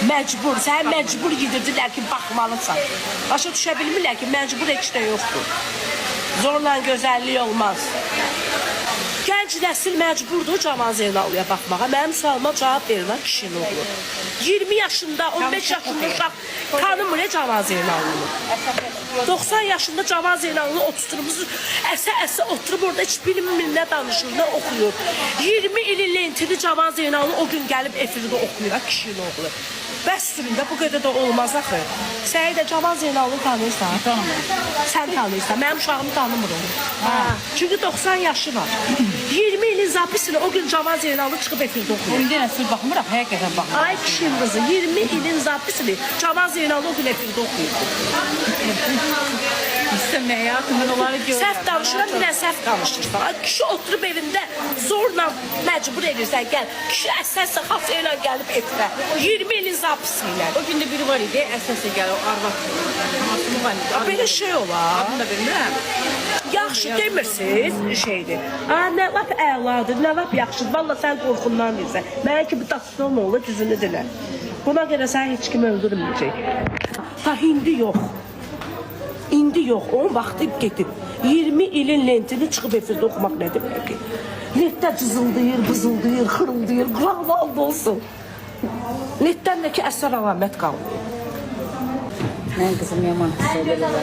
Məcbur, sən məcbur yedirdilər ki, baxmalısan. Başa düşə bilmirlər ki, məcbur heç də yoxdur. Zorla gözəllik olmaz. Gənc nəsil məcburdur Cavan Zeynallıya baxmağa. Mənim sualıma cavab verirlər kişinin oğlu. 20 yaşında, 15 yaşında uşaq tanımır Cavan Zeynallını. 90 yaşında Cavan Zeynalını oturturumuz, əsə oturub orada heç bilmir nə danışır, nə oxuyur. 20 ilin lentini Cavan Zeynalını o gün gəlib efirdə oxuyur kişinin oğlu. Bəs süründə bu qədər də olmaz axı. Sən də Cavan Zeynalını tanıyırsan? Tanımıyorum. Sən tanıyırsan, mənim uşağımı tanımıram. Çünki 90 yaşı var. 20 ilin zapisini o gün Cavan Zeynalını çıxıb efirdə oxuyur. İndi nəsil baxmıraq, həqiqətən baxmıraq. Ay kişinin qızı, 20 ilin zapisini Cavan Zeynalını o gün efirdə oxuyur. İstəməyə haqqında onları görürəm. Səhv danışıram, bir səhv danışırsan. Ay, kişi oturub evində zorla məcbur edirsən, gəl. Kişi əsəsə xas elə gəlib efirə. 20 ilin zapisi ilə. O gün də biri var idi, əsəsə gəl, o arvad. Belə şey olar. Adını da bilmirəm. Yaxşı demirsiniz şeydir. Nə lap əladır, nə lap yaxşıdır. Valla sən qorxundan deyirsən. Mənə ki, bu dastan olur, düzünü dilə. Buna görə sən heç kimi öldürməyəcək. Ta indi yox. İndi yox, onun vaxtı gedib. 20 ilin lentini çıxıb efirdə oxumaq nə demək ki? Netdə cızıldayır, bızıldayır, xırıldayır, qulaq olsun. Netdən də ki, əsər əlamət qalmıyor. Mən qızım yaman söyləyirlər.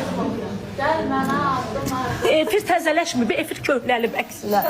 Efir təzələşmir, bir efir köhnəlib əksinə.